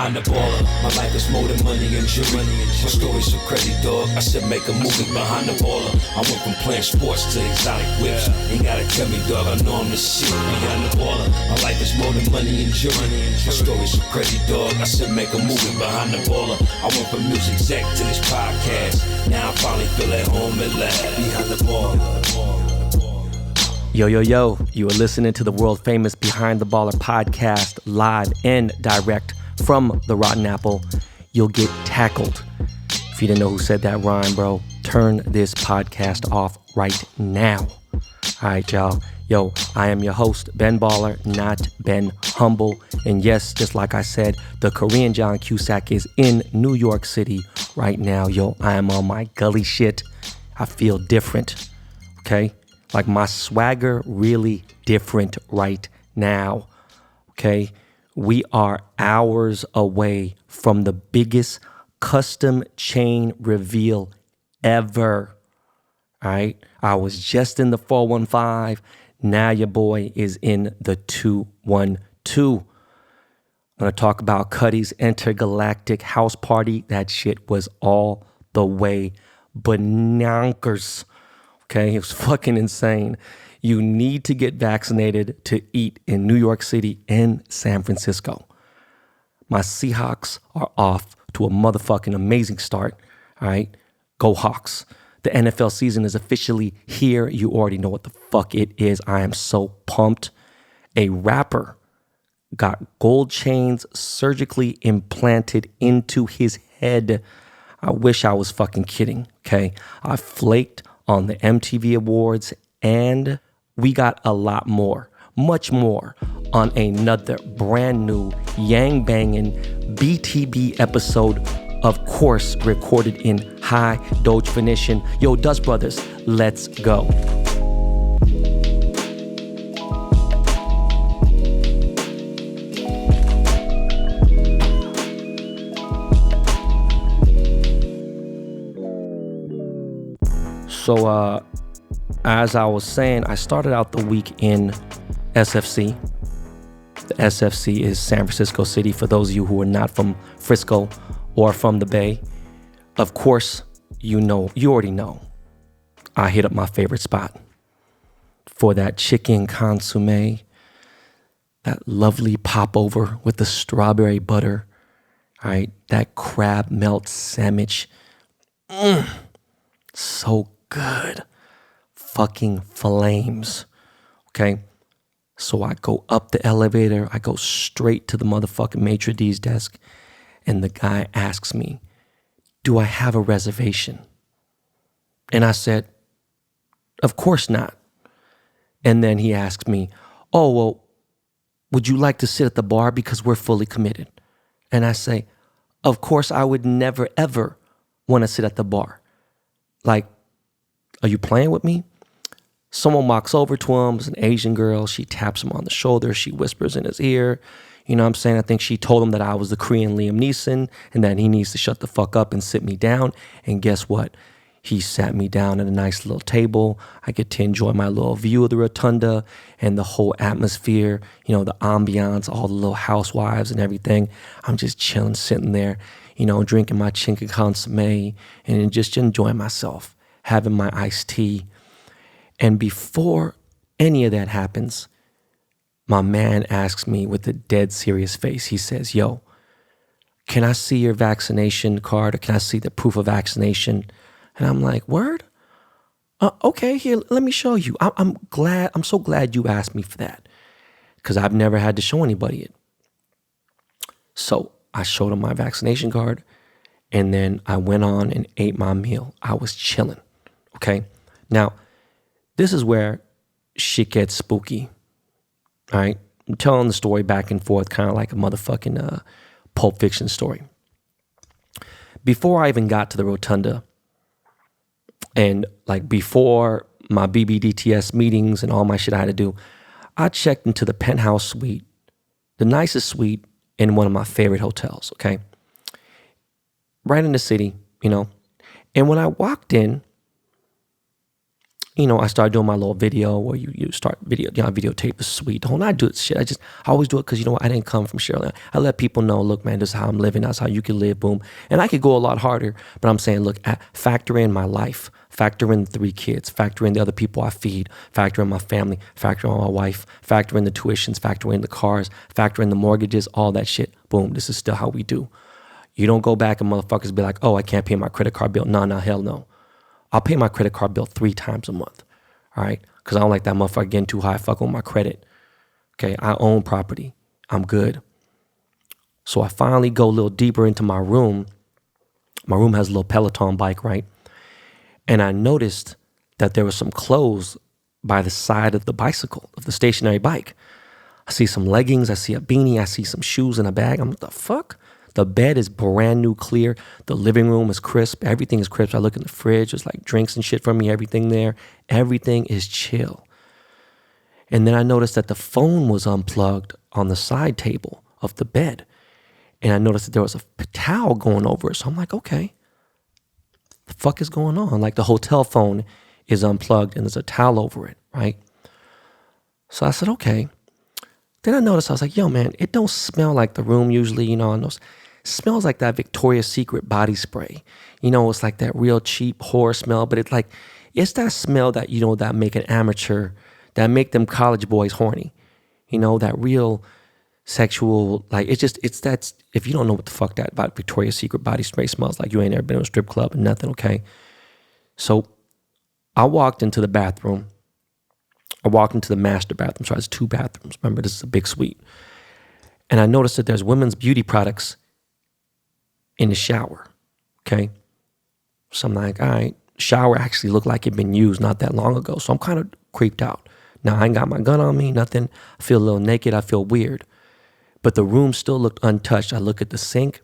behind the baller. My life is more than money and jewelry. My story's so crazy, dog. I said make a movie behind the baller. I went from playing sports to exotic whips. Ain't gotta tell me, dog, I know I'm the shit behind the baller. My life is more than money and jewelry. My story's so crazy, dog. I said make a movie behind the baller. I went from music exec to this podcast. Now I finally feel at home at last behind the baller. Yo, you are listening to the world famous Behind the Baller podcast, live and direct from the Rotten Apple. You'll get tackled. If you didn't know who said that rhyme, bro, turn this podcast off right now. All right, y'all. Yo, I am your host, Ben Baller, not Ben Humble. And yes, just like I said, the Korean John Cusack is in New York City right now. Yo, I am on my gully shit. I feel different, okay? Like my swagger really different right now, okay? We are hours away from the biggest custom chain reveal ever, all right? I was just in the 415. Now your boy is in the 212. I'm going to talk about Cudi's Intergalactic house party. That shit was all the way banankers. Okay, it was fucking insane. You need to get vaccinated to eat in New York City and San Francisco. My Seahawks are off to a motherfucking amazing start. All right, go Hawks. The NFL season is officially here. You already know what the fuck it is. I am so pumped. A rapper got gold chains surgically implanted into his head. I wish I was fucking kidding, okay? I flaked on the MTV Awards, and we got a lot more, much more, on another brand new yang banging BTB episode, of course, recorded in high definition. Yo, Dust Brothers, let's go. So, as I was saying, I started out the week in SFC. The SFC is San Francisco City, for those of you who are not from Frisco or from the Bay. Of course, you already know. I hit up my favorite spot for that chicken consomme, that lovely popover with the strawberry butter, all right, that crab melt sandwich. So good. Fucking flames. Okay. So I go up the elevator. I go straight to the motherfucking maitre d's desk. And the guy asks me, do I have a reservation? And I said, of course not. And then he asked me, oh, well, would you like to sit at the bar because we're fully committed? And I say, of course I would never, ever want to sit at the bar. Like, are you playing with me? Someone walks over to him. It's an Asian girl. She taps him on the shoulder. She whispers in his ear. You know what I'm saying? I think she told him that I was the Korean Liam Neeson and that he needs to shut the fuck up and sit me down. And guess what? He sat me down at a nice little table. I get to enjoy my little view of the rotunda and the whole atmosphere, you know, the ambiance, all the little housewives and everything. I'm just chilling, sitting there, you know, drinking my chicken consomme and just enjoying myself, having my iced tea. And before any of that happens, my man asks me with a dead serious face, he says, yo, can I see your vaccination card or can I see the proof of vaccination? And I'm like, word? Okay, here, let me show you. I'm so glad you asked me for that because I've never had to show anybody it. So I showed him my vaccination card and then I went on and ate my meal. I was chilling, okay? Now, this is where shit gets spooky, all right? I'm telling the story back and forth, kind of like a motherfucking Pulp Fiction story. Before I even got to the rotunda, and like before my BBDTS meetings and all my shit I had to do, I checked into the penthouse suite, the nicest suite in one of my favorite hotels, okay? Right in the city, you know? And when I walked in, I started doing my little video where you start videotape the suite. The whole I do this shit. I always do it because I didn't come from Cheryl. I let people know, look, man, this is how I'm living. That's how you can live. Boom. And I could go a lot harder, but I'm saying, look, factor in my life, factor in the 3 kids, factor in the other people I feed, factor in my family, factor in my wife, factor in the tuitions, factor in the cars, factor in the mortgages, all that shit. Boom. This is still how we do. You don't go back and motherfuckers be like, oh, I can't pay my credit card bill. No, hell no. I'll pay my credit card bill 3 times a month, all right? Because I don't like that motherfucker getting too high, fuck on my credit. Okay, I own property. I'm good. So I finally go a little deeper into my room. My room has a little Peloton bike, right? And I noticed that there was some clothes by the side of the bicycle, of the stationary bike. I see some leggings, I see a beanie, I see some shoes in a bag. I'm like, the fuck? The bed is brand new, clear. The living room is crisp. Everything is crisp. I look in the fridge. There's like drinks and shit for me. Everything there. Everything is chill. And then I noticed that the phone was unplugged on the side table of the bed. And I noticed that there was a towel going over it. So I'm like, okay, the fuck is going on? Like the hotel phone is unplugged and there's a towel over it, right? So I said, okay. Then I noticed, I was like, yo, man, it don't smell like the room usually, I know. Smells like that Victoria's Secret body spray. It's like that real cheap whore smell, but it's that smell that, that make an amateur, that make them college boys horny. That real sexual, like, it's that, if you don't know what the fuck that about Victoria's Secret body spray smells like, you ain't never been to a strip club or nothing, okay? So I walked into the bathroom. I walked into the master bathroom. So there's 2 bathrooms. Remember, this is a big suite. And I noticed that there's women's beauty products in the shower, okay? So I'm like, all right, shower actually looked like it'd been used not that long ago. So I'm kind of creeped out. Now, I ain't got my gun on me, nothing. I feel a little naked. I feel weird. But the room still looked untouched. I look at the sink.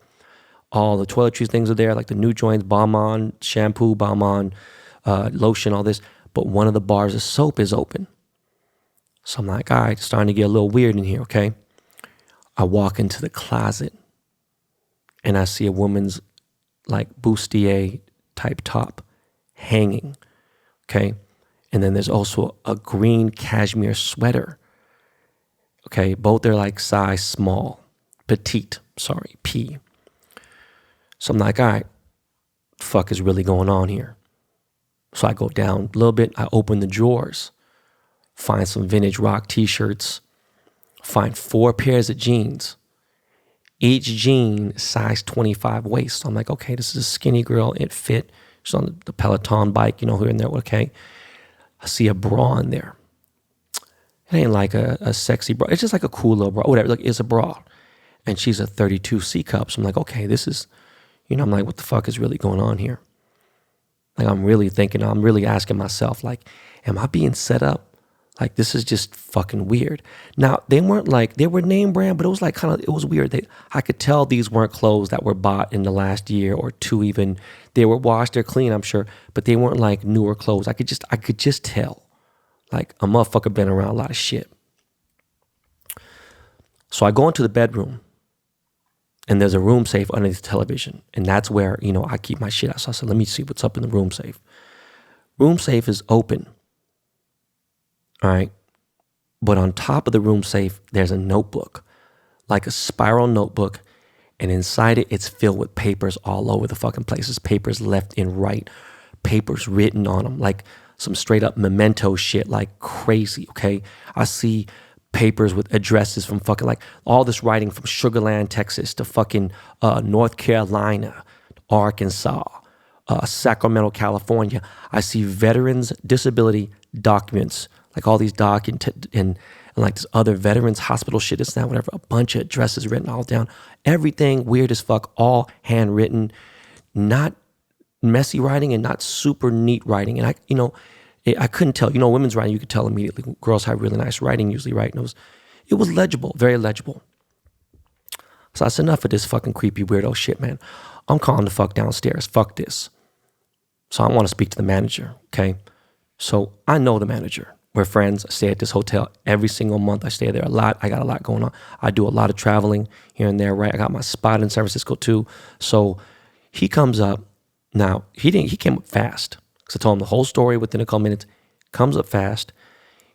All the toiletries things are there, like the new joints, Balm On, shampoo, Balm On, lotion, all this. But one of the bars of soap is open. So I'm like, all right, it's starting to get a little weird in here, okay? I walk into the closet. And I see a woman's like bustier type top hanging, okay? And then there's also a green cashmere sweater, okay? Both are like size small, P. So I'm like, all right, the fuck is really going on here? So I go down a little bit, I open the drawers, find some vintage rock t-shirts, find 4 pairs of jeans. Each jean size 25 waist. So I'm like, okay, this is a skinny girl. It fit. She's on the Peloton bike, here and there. Okay. I see a bra in there. It ain't like a sexy bra. It's just like a cool little bra. Whatever. Look, it's a bra. And she's a 32 C cup. So I'm like, okay, this is, I'm like, what the fuck is really going on here? Like, I'm really asking myself, like, am I being set up? Like, this is just fucking weird. Now, they were name brand, but it was like it was weird. I could tell these weren't clothes that were bought in the last year or 2 even. They were washed, they're clean, I'm sure, but they weren't like newer clothes. I could just tell, like, a motherfucker been around a lot of shit. So I go into the bedroom, and there's a room safe underneath the television, and that's where, I keep my shit out. So I said, let me see what's up in the room safe. Room safe is open. All right. But on top of the room safe, there's a notebook, like a spiral notebook. And inside it, it's filled with papers all over the fucking places. Papers left and right. Papers written on them, like some straight up memento shit, like crazy. Okay. I see papers with addresses from fucking like all this writing from Sugar Land, Texas to fucking North Carolina, Arkansas, Sacramento, California. I see veterans disability documents, like all these and like this other veterans hospital shit, this, that, whatever, a bunch of addresses written all down. Everything weird as fuck, all handwritten, not messy writing and not super neat writing. And I couldn't tell, women's writing, you could tell immediately. Girls have really nice writing usually, right? And it was legible, very legible. So I said, enough of this fucking creepy weirdo shit, man. I'm calling the fuck downstairs. Fuck this. So I want to speak to the manager, okay? So I know the manager. We're friends. I stay at this hotel every single month. I stay there a lot. I got a lot going on. I do a lot of traveling here and there, right? I got my spot in San Francisco too. So he comes up. Now, he came up fast. Because I told him the whole story within a couple minutes. comes up fast.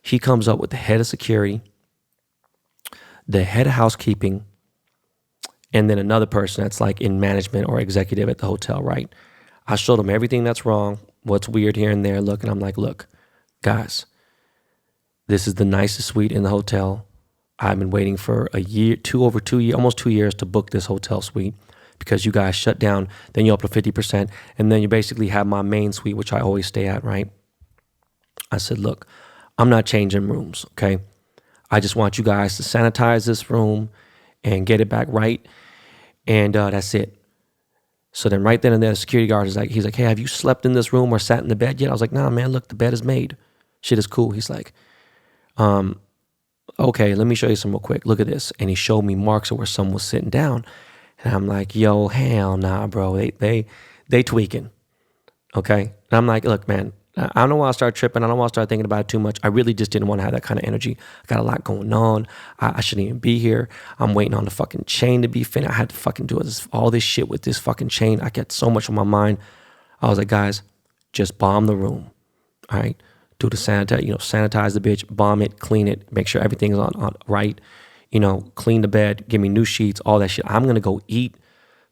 He comes up with the head of security, the head of housekeeping, and then another person that's like in management or executive at the hotel, right? I showed him everything that's wrong, what's weird here and there. Look, and I'm like, look, guys, this is the nicest suite in the hotel. I've been waiting for a year, almost 2 years to book this hotel suite because you guys shut down. Then you up to 50%. And then you basically have my main suite, which I always stay at, right? I said, look, I'm not changing rooms, okay? I just want you guys to sanitize this room and get it back right. And that's it. So then right then and there, the security guard is like, he's like, hey, have you slept in this room or sat in the bed yet? I was like, nah, man, look, the bed is made. Shit is cool. He's like, okay, let me show you some real quick. Look at this. And he showed me marks of where someone was sitting down. And I'm like, yo, hell nah, bro. They tweaking. Okay. And I'm like, look, man, I don't want to start tripping. I don't want to start thinking about it too much. I really just didn't want to have that kind of energy. I got a lot going on. I shouldn't even be here. I'm waiting on the fucking chain to be finished. I had to fucking do all this shit with this fucking chain. I get so much on my mind. I was like, guys, just bomb the room. All right. Do the sanitize the bitch, bomb it, clean it, make sure everything's on right. Clean the bed, give me new sheets, all that shit. I'm going to go eat.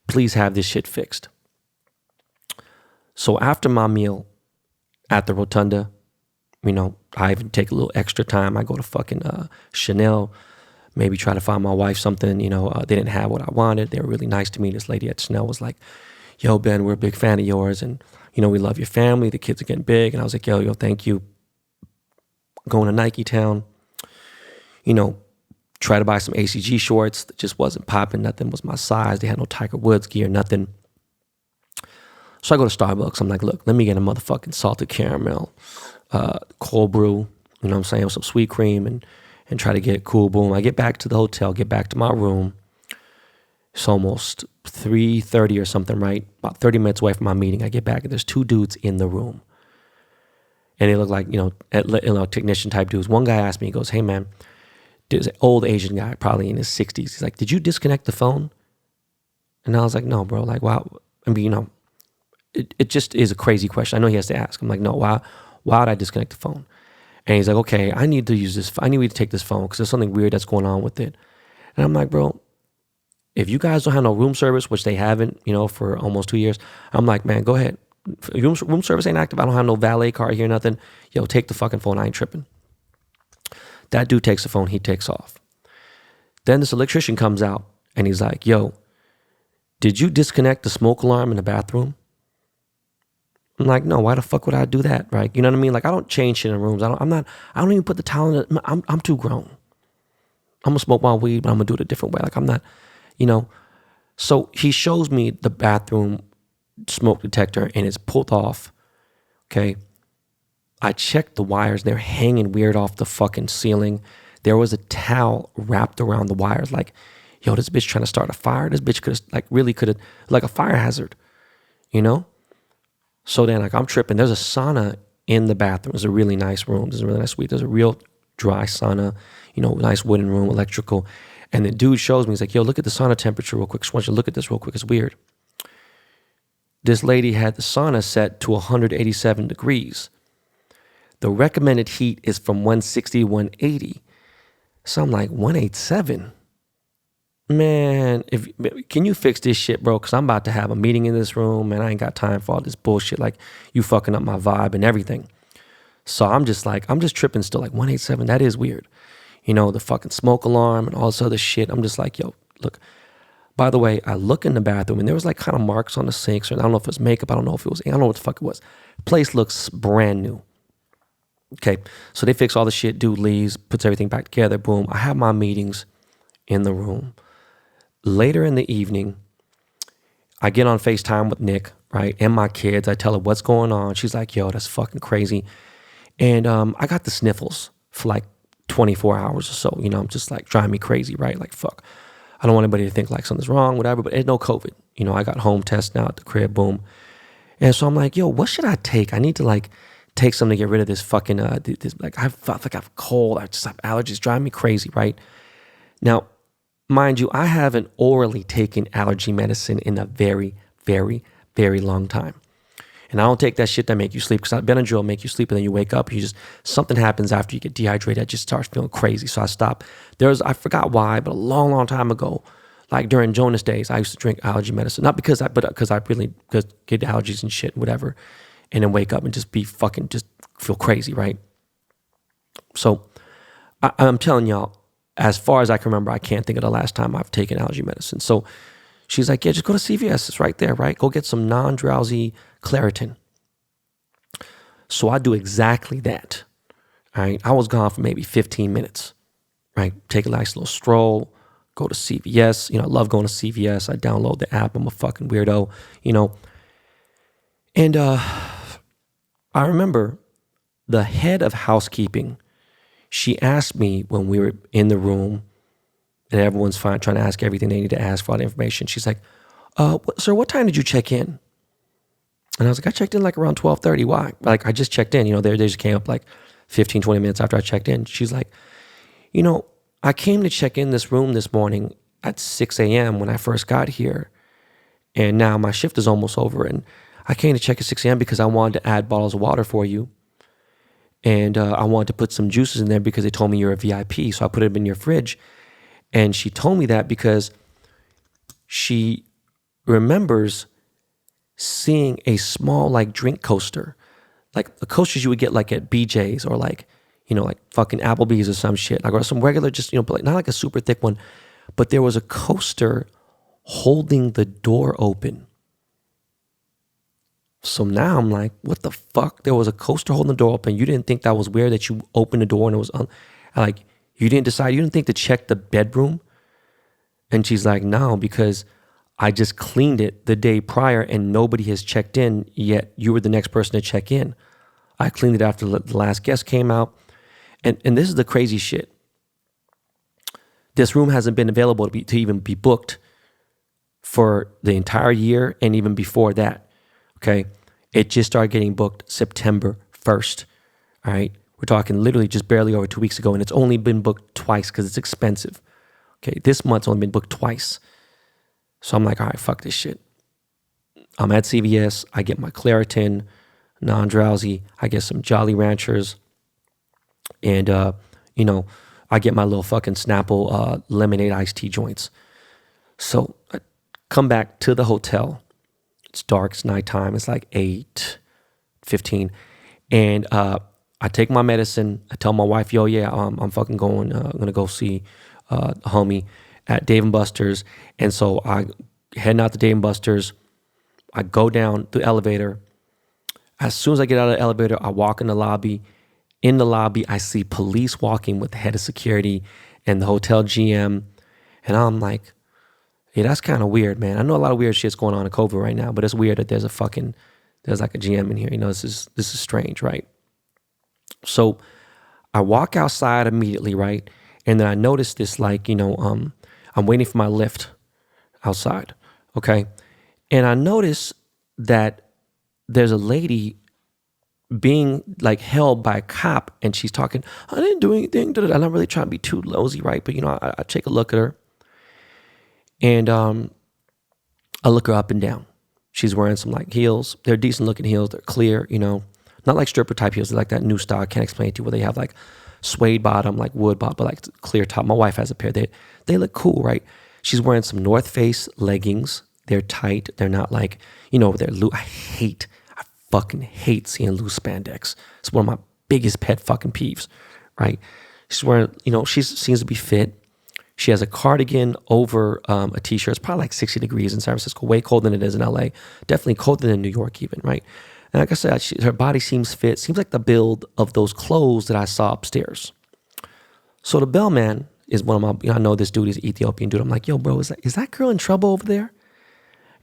Please have this shit fixed. So after my meal at the Rotunda, I even take a little extra time. I go to fucking Chanel, maybe try to find my wife something. They didn't have what I wanted. They were really nice to me. This lady at Chanel was like, yo, Ben, we're a big fan of yours. And, we love your family. The kids are getting big. And I was like, yo, thank you. Going to Nike Town, try to buy some ACG shorts that just wasn't popping. Nothing was my size. They had no Tiger Woods gear, nothing. So I go to Starbucks. I'm like, look, let me get a motherfucking salted caramel, cold brew, with some sweet cream and try to get it cool. Boom. I get back to the hotel, get back to my room. It's almost 3:30 or something, right? About 30 minutes away from my meeting. I get back and there's two dudes in the room. And they look like, technician type dudes. One guy asked me, he goes, hey man, there's an old Asian guy, probably in his 60s. He's like, did you disconnect the phone? And I was like, no, bro. Like, wow. I mean, it just is a crazy question. I know he has to ask. I'm like, no, why would I disconnect the phone? And he's like, okay, I need to use this. I need to take this phone because there's something weird that's going on with it. And I'm like, bro, if you guys don't have no room service, which they haven't, for almost 2 years, I'm like, man, go ahead. Room service ain't active. I don't have no valet car here, nothing. Yo, take the fucking phone. I ain't tripping. That dude takes the phone. He takes off. Then this electrician comes out and he's like, yo, did you disconnect the smoke alarm in the bathroom? I'm like, no, why the fuck would I do that? Right? You know what I mean? Like, I don't change shit in rooms. I don't even put the towel in it. I'm too grown. I'm gonna smoke my weed, but I'm gonna do it a different way. Like, I'm not, So he shows me the bathroom smoke detector and it's pulled off. Okay. I checked the wires. They're hanging weird off the fucking ceiling. There was a towel wrapped around the wires. Like, yo, this bitch trying to start a fire. This bitch could have, like a fire hazard, So then, like, I'm tripping. There's a sauna in the bathroom. It's a really nice room. There's a really nice suite. There's a real dry sauna, nice wooden room, electrical. And the dude shows me, he's like, yo, look at the sauna temperature real quick. Just want you to look at this real quick. It's weird. This lady had the sauna set to 187 degrees. The recommended heat is from 160 to 180. So I'm like, 187? Man, can you fix this shit, bro? Because I'm about to have a meeting in this room, and I ain't got time for all this bullshit. Like, you fucking up my vibe and everything. So I'm just tripping still. Like, 187, that is weird. The fucking smoke alarm and all this other shit. I'm just like, yo, look. By the way, I look in the bathroom and there was like kind of marks on the sinks. I don't know if it was makeup. I don't know what the fuck it was. Place looks brand new. Okay, so they fix all the shit. Dude leaves, puts everything back together. Boom. I have my meetings in the room. Later in the evening, I get on FaceTime with Nick, right, and my kids. I tell her what's going on. She's like, yo, that's fucking crazy. And I got the sniffles for like 24 hours or so. I'm just like driving me crazy, right? Like, fuck. I don't want anybody to think like something's wrong, whatever, but there's no COVID. I got home tests now at the crib, boom. And so I'm like, yo, what should I take? I need to like take something to get rid of this fucking, I felt like I have a cold. I just have allergies, driving me crazy, right? Now, mind you, I haven't orally taken allergy medicine in a very, very, very long time. And I don't take that shit that make you sleep, because Benadryl will make you sleep and then you wake up. Something happens after you get dehydrated. It just starts feeling crazy. So I stopped. I forgot why, but a long, long time ago, like during Jonas days, I used to drink allergy medicine. Not because I really get allergies and shit, whatever. And then wake up and just just feel crazy, right? So I'm telling y'all, as far as I can remember, I can't think of the last time I've taken allergy medicine. So she's like, yeah, just go to CVS. It's right there, right? Go get some non-drowsy Claritin. So I do exactly that. All right. I was gone for maybe 15 minutes, right? Take a nice little stroll, go to CVS. I love going to CVS. I download the app. I'm a fucking weirdo, And I remember the head of housekeeping, she asked me when we were in the room and everyone's trying to ask everything they need to ask for all the information. She's like, sir, what time did you check in? And I was like, I checked in like around 12:30. Why? Like, I just checked in. They just came up like 15, 20 minutes after I checked in. She's like, I came to check in this room this morning at 6 a.m. when I first got here. And now my shift is almost over. And I came to check at 6 a.m. because I wanted to add bottles of water for you. And I wanted to put some juices in there because they told me you're a VIP. So I put them in your fridge. And she told me that because she remembers seeing a small like drink coaster, like the coasters you would get like at BJ's or like, like fucking Applebee's or some shit, like, or some regular, just, but like, not like a super thick one, but there was a coaster holding the door open. So now I'm like, what the fuck? There was a coaster holding the door open. You didn't think that was weird that you opened the door and it was like, you didn't think to check the bedroom? And she's like, no, because I just cleaned it the day prior and nobody has checked in yet. You were the next person to check in. I cleaned it after the last guest came out. And this is the crazy shit. This room hasn't been available to even be booked for the entire year and even before that. Okay. It just started getting booked September 1st. All right. We're talking literally just barely over 2 weeks ago, and it's only been booked twice because it's expensive. Okay. This month's only been booked twice. So I'm like, all right, fuck this shit. I'm at CVS. I get my Claritin, non-drowsy. I get some Jolly Ranchers. And, I get my little fucking Snapple lemonade iced tea joints. So I come back to the hotel. It's dark. It's nighttime. It's like 8:15. And I take my medicine. I tell my wife, yo, yeah, I'm fucking going. I'm going to go see a homie at Dave & Buster's. And so I heading out to Dave & Buster's. I go down the elevator. As soon as I get out of the elevator, I walk in the lobby. In the lobby, I see police walking with the head of security and the hotel GM. And I'm like, yeah, that's kind of weird, man. I know a lot of weird shit's going on in COVID right now, but it's weird that there's like a GM in here. This is strange, right? So I walk outside immediately, right? And then I notice this, like, I'm waiting for my lift outside, okay? And I notice that there's a lady being like held by a cop, and she's talking, I didn't do anything. I'm not really trying to be too nosy, right? But, I take a look at her, and I look her up and down. She's wearing some like heels. They're decent looking heels. They're clear, not like stripper type heels. They're like that new style. I can't explain it to you, where they have like suede bottom, like wood bottom, but like clear top. My wife has a pair. They look cool, right? She's wearing some North Face leggings. They're tight. They're not like, they're loose. I fucking hate seeing loose spandex. It's one of my biggest pet fucking peeves, right? She's wearing, she seems to be fit. She has a cardigan over a t-shirt. It's probably like 60 degrees in San Francisco, way colder than it is in LA. Definitely colder than New York even, right? And like I said, her body seems fit. Seems like the build of those clothes that I saw upstairs. So the bellman is one of my, I know this dude is an Ethiopian dude. I'm like, yo, bro, is that girl in trouble over there?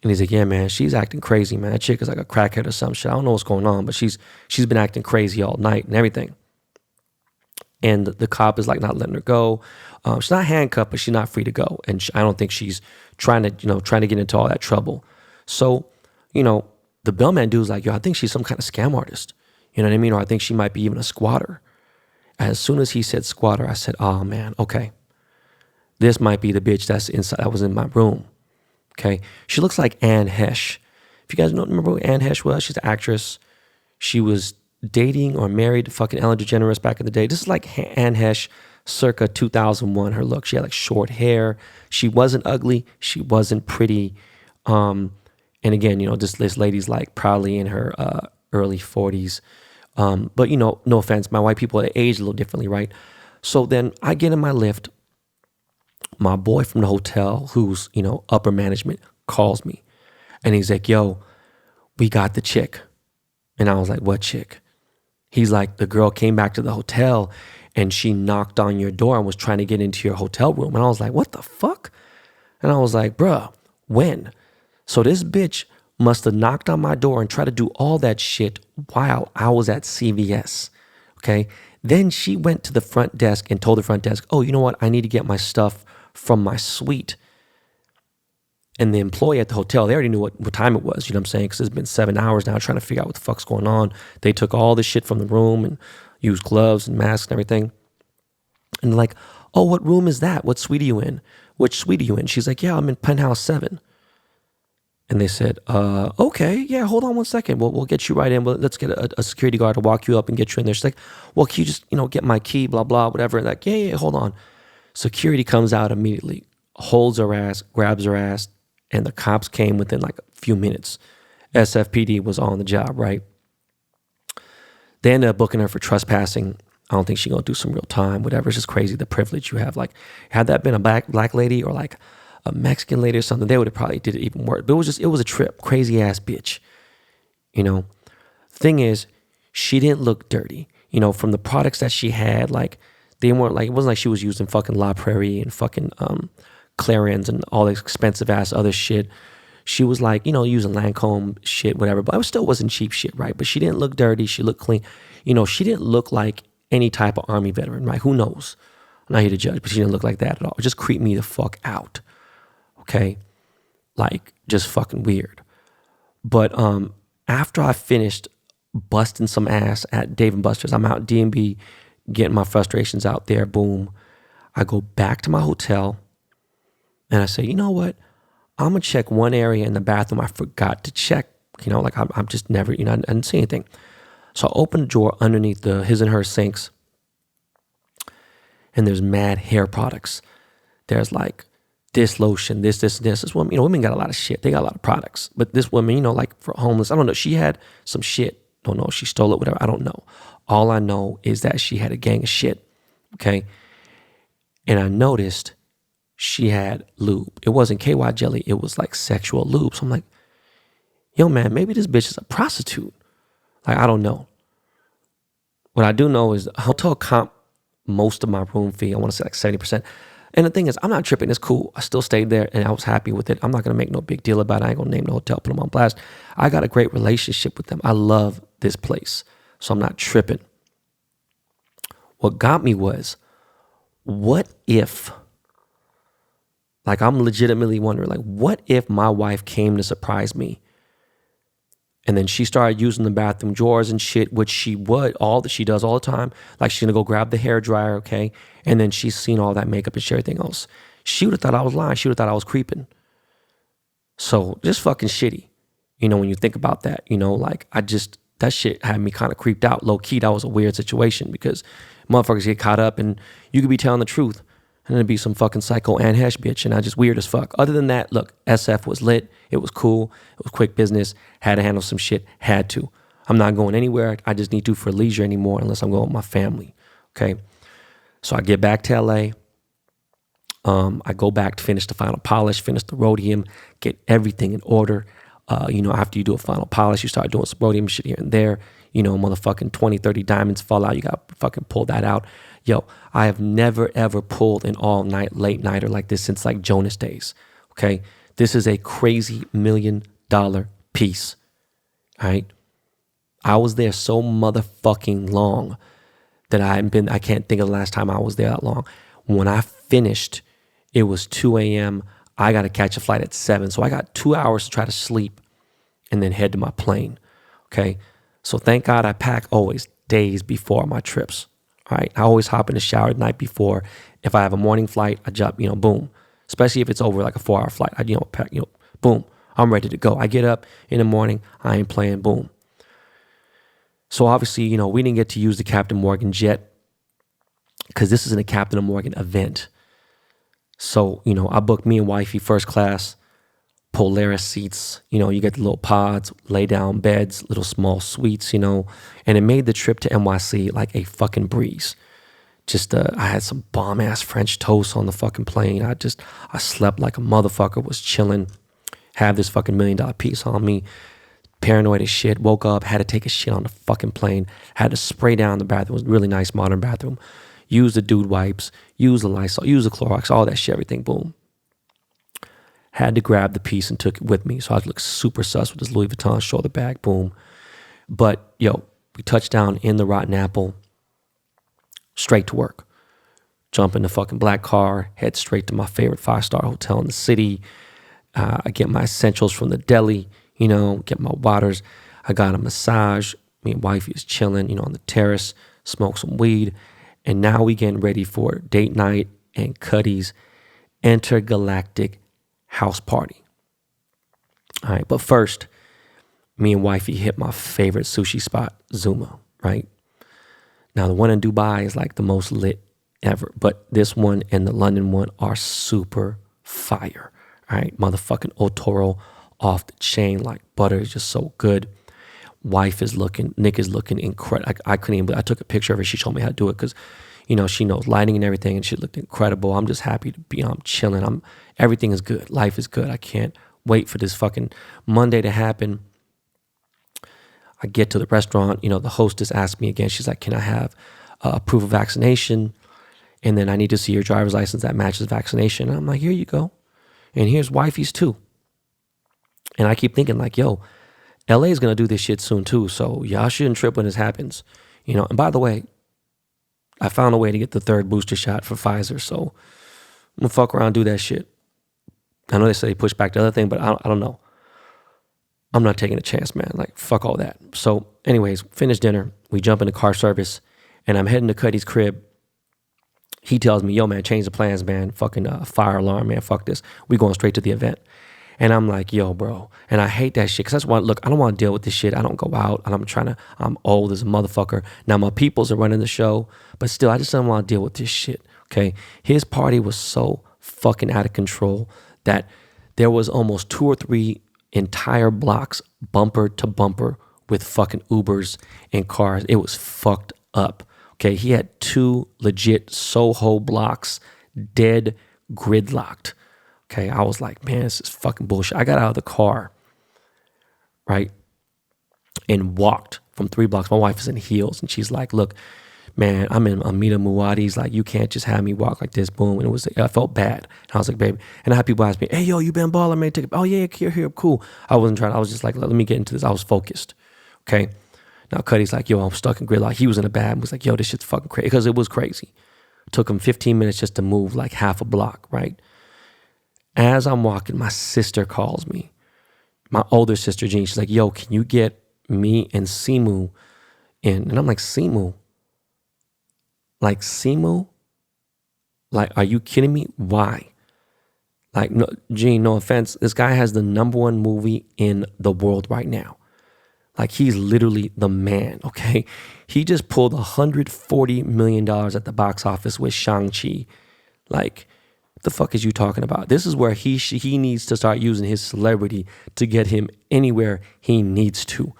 And he's like, yeah, man, she's acting crazy, man. That chick is like a crackhead or some shit. I don't know what's going on, but she's been acting crazy all night and everything. And the cop is like not letting her go. She's not handcuffed, but she's not free to go. And I don't think she's trying to get into all that trouble. So, the bellman dude's like, yo, I think she's some kind of scam artist. You know what I mean? Or I think she might be even a squatter. As soon as he said squatter, I said, oh man, okay. This might be the bitch that was in my room. Okay. She looks like Anne Hesh. If you guys don't remember who Anne Hesh was, she's an actress. She was dating or married to fucking Ellen DeGeneres back in the day. This is like Anne Hesh circa 2001, her look. She had like short hair. She wasn't ugly. She wasn't pretty. And again, this lady's like probably in her early 40s. But, no offense, my white people, they age a little differently, right? So then I get in my lift. My boy from the hotel, who's, upper management, calls me. And he's like, yo, we got the chick. And I was like, what chick? He's like, the girl came back to the hotel and she knocked on your door and was trying to get into your hotel room. And I was like, what the fuck? And I was like, bruh, when? So this bitch must have knocked on my door and tried to do all that shit while I was at CVS, okay? Then she went to the front desk and told the front desk, oh, you know what? I need to get my stuff from my suite. And the employee at the hotel, they already knew what time it was, you know what I'm saying? Because it's been 7 hours now trying to figure out what the fuck's going on. They took all the shit from the room and used gloves and masks and everything. And they're like, oh, what room is that? What suite are you in? Which suite are you in? She's like, yeah, I'm in penthouse 7. And they said, okay, yeah, hold on one second. We'll get you right in. Let's get a security guard to walk you up and get you in there. She's like, well, can you just, get my key, blah, blah, whatever. And like, yeah, hold on. Security comes out immediately, holds her ass, grabs her ass, and the cops came within like a few minutes. SFPD was on the job, right? They ended up booking her for trespassing. I don't think she's going to do some real time, whatever. It's just crazy the privilege you have. Like, had that been a black lady or like a Mexican lady or something, they would have probably did it even worse. But it was a trip. Crazy ass bitch. Thing is, she didn't look dirty. From the products that she had, like, they weren't like, it wasn't like she was using fucking La Prairie and fucking Clarins and all this expensive ass other shit. She was like, using Lancome shit, whatever. But it still wasn't cheap shit, right? But she didn't look dirty. She looked clean. She didn't look like any type of Army veteran, right? Who knows? I'm not here to judge, but she didn't look like that at all. It just creeped me the fuck out. Okay? Like, just fucking weird. But after I finished busting some ass at Dave & Buster's, I'm out D&B getting my frustrations out there, boom. I go back to my hotel and I say, you know what? I'm going to check one area in the bathroom I forgot to check. Like I'm just never, I didn't see anything. So I open the drawer underneath the his and her sinks and there's mad hair products. There's like this lotion, this. This woman, women got a lot of shit. They got a lot of products. But this woman, like for homeless, I don't know. She had some shit. Don't know. She stole it, whatever. I don't know. All I know is that she had a gang of shit. Okay. And I noticed she had lube. It wasn't KY jelly. It was like sexual lube. So I'm like, yo, man, maybe this bitch is a prostitute. Like, I don't know. What I do know is hotel comp most of my room fee. I want to say like 70%. And the thing is, I'm not tripping. It's cool. I still stayed there and I was happy with it. I'm not going to make no big deal about it. I ain't going to name the hotel, put them on blast. I got a great relationship with them. I love this place. So I'm not tripping. What got me was, what if, like, I'm legitimately wondering, like, what if my wife came to surprise me and then she started using the bathroom drawers and shit, which she does all the time. Like, she's gonna go grab the hair dryer, okay? And then she's seen all that makeup and shit, everything else. She would have thought I was lying. She would have thought I was creeping. So just fucking shitty. When you think about that, like that shit had me kind of creeped out. Low key, that was a weird situation because motherfuckers get caught up and you could be telling the truth. And it'd be some fucking psycho Anne Hesh bitch, and I just weird as fuck. Other than that, look, SF was lit. It was cool. It was quick business. Had to handle some shit. Had to. I'm not going anywhere. I just need to for leisure anymore unless I'm going with my family. Okay? So I get back to LA. I go back to finish the final polish, finish the rhodium, get everything in order. After you do a final polish, you start doing some rhodium shit here and there. Motherfucking 20, 30 diamonds fall out. You got to fucking pull that out. Yo, I have never, ever pulled an all-night, late-nighter like this since like Jonas days, okay? This is a crazy $1 million piece, all right? I was there so motherfucking long that I can't think of the last time I was there that long. When I finished, it was 2 a.m. I got to catch a flight at 7, so I got 2 hours to try to sleep and then head to my plane, okay? So thank God I pack always days before my trips. All right, I always hop in the shower the night before. If I have a morning flight, I jump, boom. Especially if it's over like a 4-hour flight, I, pack, boom. I'm ready to go. I get up in the morning, I ain't playing, boom. So obviously, you know, we didn't get to use the Captain Morgan jet because this isn't a Captain Morgan event. So, you know, I booked me and wifey first class, Polaris seats. You know, you get the little pods, lay down beds, little small suites, you know, and it made the trip to NYC like a fucking breeze. Just, I had some bomb ass French toast on the fucking plane. I slept like a motherfucker, was chilling, have this fucking $1 million piece on me, paranoid as shit, woke up, had to take a shit on the fucking plane, had to spray down the bathroom. It was a really nice modern bathroom. Use the dude wipes, use the Lysol, use the Clorox, all that shit, everything, boom. Had to grab the piece and took it with me. So I looked super sus with this Louis Vuitton shoulder bag, boom. But, yo, we touched down in the Rotten Apple, straight to work. Jump in the fucking black car, head straight to my favorite 5-star hotel in the city. I get my essentials from the deli, you know, get my waters. I got a massage. Me and wifey is chilling, you know, on the terrace, smoke some weed. And now we getting ready for date night and Cudi's Intergalactic house party. All right, but first, me and wifey hit my favorite sushi spot, Zuma, right? Now, the one in Dubai is like the most lit ever, but this one and the London one are super fire. All right, motherfucking Otoro off the chain like butter, is just so good. Nick is looking incredible. I couldn't even, I took a picture of her. She showed me how to do it because, you know, she knows lighting and everything, and she looked incredible. I'm just happy to be, I'm chilling. Everything is good. Life is good. I can't wait for this fucking Monday to happen. I get to the restaurant, you know, the hostess asked me again, she's like, can I have a proof of vaccination? And then I need to see your driver's license that matches vaccination. And I'm like, here you go. And here's wifey's too. And I keep thinking like, yo, LA is going to do this shit soon too. So y'all shouldn't trip when this happens. You know, and by the way, I found a way to get the 3rd booster shot for Pfizer. So I'm going to fuck around and do that shit. I know they say they push back the other thing, but I don't know. I'm not taking a chance, man. Like, fuck all that. So anyways, finish dinner. We jump into car service and I'm heading to Cudi's crib. He tells me, yo, man, change the plans, man. Fucking fire alarm, man. Fuck this. We going straight to the event. And I'm like, yo, bro. And I hate that shit because that's why, look, I don't want to deal with this shit. I don't go out and I'm old as a motherfucker. Now my peoples are running the show, but still, I just don't want to deal with this shit, okay? His party was so fucking out of control that there was almost 2 or 3 entire blocks bumper to bumper with fucking Ubers and cars. It was fucked up, okay? He had 2 legit Soho blocks dead gridlocked. Okay, I was like, man, this is fucking bullshit. I got out of the car, right, and walked from 3 blocks. My wife is in heels, and she's like, look, man, I'm in Amita Muaddi's. Like, you can't just have me walk like this, boom. And I felt bad. And I was like, baby. And I had people ask me, hey, yo, you been balling, man? Oh, yeah, here, cool. I wasn't trying. I was just like, let me get into this. I was focused, okay? Now, Cudi's like, yo, I'm stuck in gridlock. He was in a bad mood. Was like, yo, this shit's fucking crazy. Because it was crazy. It took him 15 minutes just to move like half a block, right? As I'm walking, my sister calls me. My older sister, Jean, she's like, yo, can you get me and Simu in? And I'm like, Simu? Like, Simu? Like, are you kidding me? Why? Like, no, Jean, no offense. This guy has the #1 movie in the world right now. Like, he's literally the man, okay? He just pulled $140 million at the box office with Shang-Chi. Like, what the fuck is you talking about? This is where he needs to start using his celebrity to get him anywhere he needs to,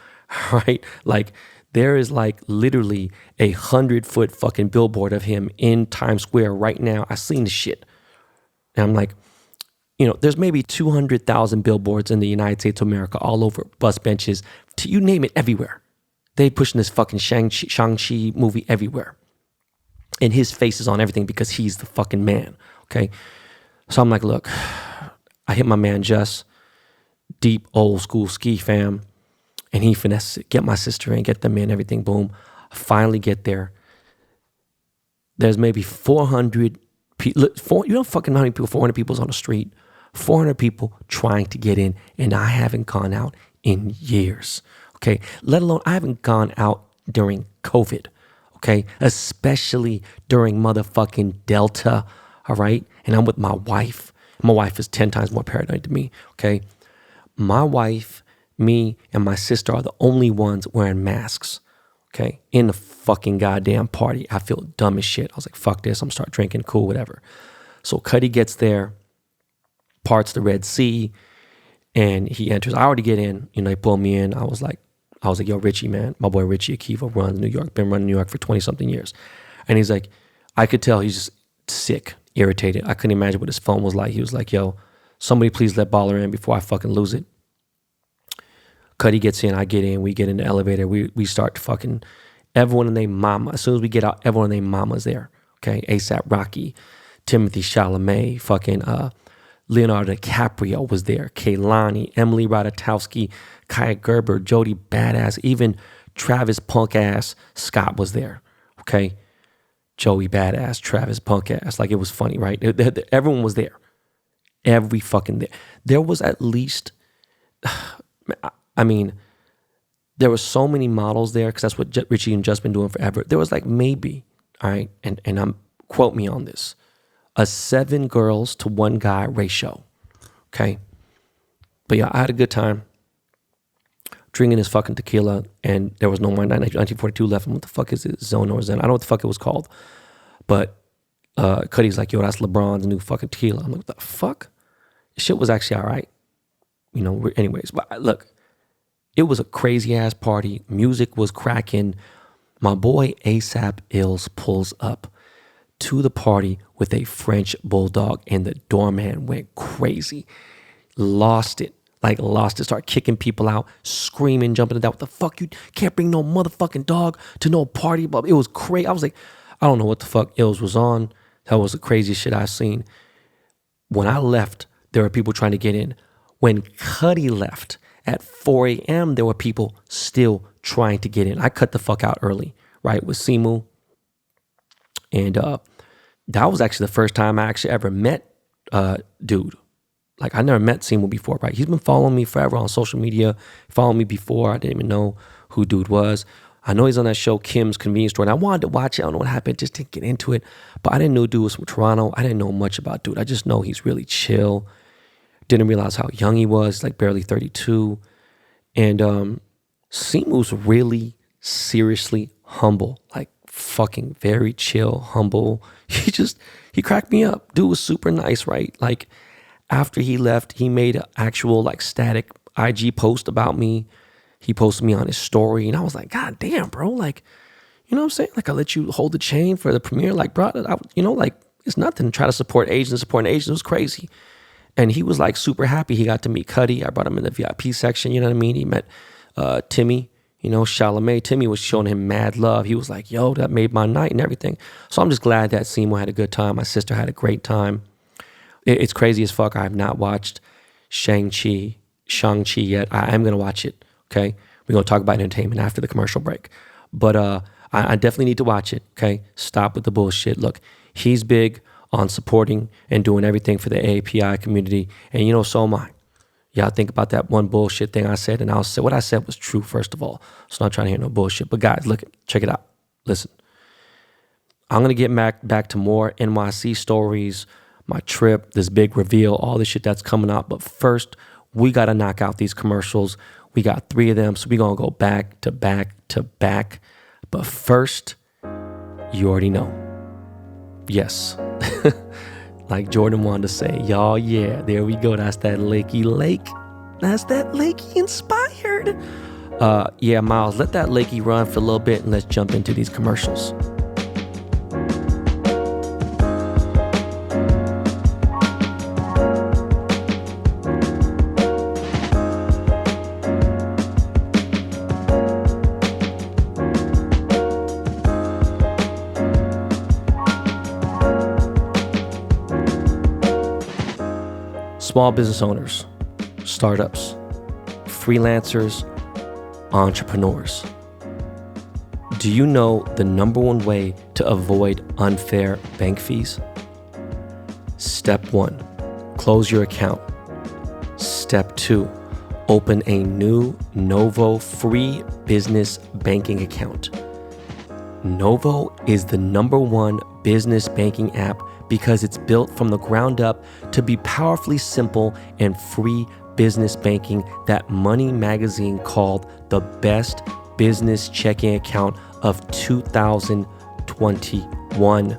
right? Like, there is like literally 100-foot fucking billboard of him in Times Square right now. I seen the shit. And I'm like, you know, there's maybe 200,000 billboards in the United States of America, all over bus benches, you name it, everywhere. They pushing this fucking Shang-Chi movie everywhere. And his face is on everything because he's the fucking man. Okay, so I'm like, look, I hit my man Jess, deep old school ski fam, and he finesses it, get my sister in, get them in, everything, boom. I finally get there. There's maybe 400 people, you don't fucking know how many people, 400 people's on the street, 400 people trying to get in, and I haven't gone out in years, okay? Let alone, I haven't gone out during COVID, okay? Especially during motherfucking Delta, all right? And I'm with my wife. My wife is 10 times more paranoid than me, okay? my wife, me, and my sister are the only ones wearing masks, okay, in the fucking goddamn party. I feel dumb as shit. I was like, fuck this. I'm gonna start drinking, cool, whatever. So Cudi gets there, parts the Red Sea, and he enters. I already get in. They pull me in. I was like, yo, Richie, man. My boy Richie Akiva runs New York. Been running New York for 20-something years. And he's like, I could tell he's just sick, irritated. I couldn't imagine what his phone was like. He was like, yo, somebody please let Baller in before I fucking lose it. Cudi gets in, I get in, we get in the elevator, we start fucking, everyone and their mama. As soon as we get out, everyone and their mama's there. Okay, A$AP Rocky, Timothy Chalamet, fucking Leonardo DiCaprio was there, Kehlani, Emily Ratajkowski, Kaya Gerber, Jody Badass, even Travis punk ass Scott was there. Okay, Joey Badass, Travis punk ass, like it was funny, right? Everyone was there. Every fucking there. There was at least, I mean, there were so many models there because that's what Richie and Just been doing forever. There was like maybe, all right, and I'm quote me on this, a 7 girls to 1 guy ratio, okay? But yeah, I had a good time drinking this fucking tequila, and there was no more 1942 left. And what the fuck is it? Zone or Zen? I don't know what the fuck it was called. But Cudi's like, yo, that's LeBron's new fucking tequila. I'm like, what the fuck? Shit was actually all right. Anyways, but look, it was a crazy ass party. Music was cracking. My boy A$AP Ills pulls up to the party with a French bulldog, and the doorman went crazy. Lost it. Start kicking people out, screaming, jumping and down. What the fuck? You can't bring no motherfucking dog to no party. But it was crazy. I was like, I don't know what the fuck Ills was on. That was the craziest shit I've seen. When I left, there were people trying to get in. When Cudi left at 4 a.m., there were people still trying to get in. I cut the fuck out early, right, with Simu. And that was actually the first time I actually ever met dude. Like, I never met Simu before, right? He's been following me forever on social media, following me before. I didn't even know who dude was. I know he's on that show, Kim's Convenience Store, and I wanted to watch it. I don't know what happened, just didn't get into it. But I didn't know dude was from Toronto. I didn't know much about dude. I just know he's really chill. Didn't realize how young he was, like barely 32. And Simu's really seriously humble, like fucking very chill, humble. He cracked me up. Dude was super nice, right? Like, after he left, he made an actual like static IG post about me. He posted me on his story, and I was like, God damn, bro. Like, you know what I'm saying? Like, I let you hold the chain for the premiere. Like, bro, like, it's nothing to try to support Asians. Supporting Asians was crazy. And he was like super happy. He got to meet Cudi. I brought him in the VIP section, you know what I mean? He met Timmy, Chalamet. Timmy was showing him mad love. He was like, yo, that made my night and everything. So I'm just glad that Seymour had a good time. My sister had a great time. It's crazy as fuck. I have not watched Shang-Chi yet. I am going to watch it, okay? We're going to talk about entertainment after the commercial break. But I definitely need to watch it, okay? Stop with the bullshit. Look, he's big on supporting and doing everything for the API community. And, so am I. Y'all think about that one bullshit thing I said, and I'll say what I said was true, first of all. So I'm not trying to hear no bullshit. But guys, look, check it out. Listen, I'm going to get back to more NYC stories, my trip, this big reveal, all this shit that's coming up. But first, we got to knock out these commercials. We got 3 of them, so we're going to go back to back to back. But first, you already know. Yes. Like Jordan wanted to say, y'all, yeah, there we go. That's that Lakey Lake. That's that Lakey inspired. Yeah, Miles, let that Lakey run for a little bit and let's jump into these commercials. Small business owners, startups, freelancers, entrepreneurs. Do you know the number one way to avoid unfair bank fees? Step 1, close your account. Step 2, open a new Novo free business banking account. Novo is the number 1 business banking app because it's built from the ground up to be powerfully simple and free business banking that Money Magazine called the best business checking account of 2021.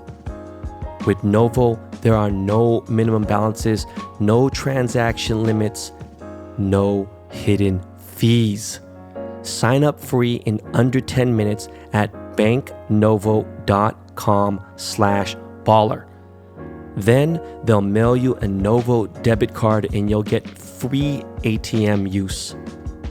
With Novo, there are no minimum balances, no transaction limits, no hidden fees. Sign up free in under 10 minutes at banknovo.com/baller. Then they'll mail you a Novo debit card and you'll get free ATM use.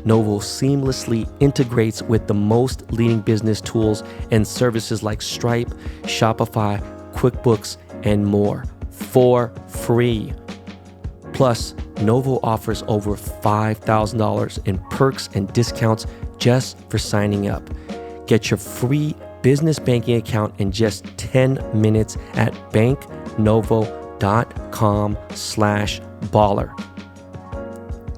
Novo seamlessly integrates with the most leading business tools and services like Stripe, Shopify, QuickBooks, and more for free. Plus, Novo offers over $5,000 in perks and discounts just for signing up. Get your free business banking account in just 10 minutes at banknovo.com/baller.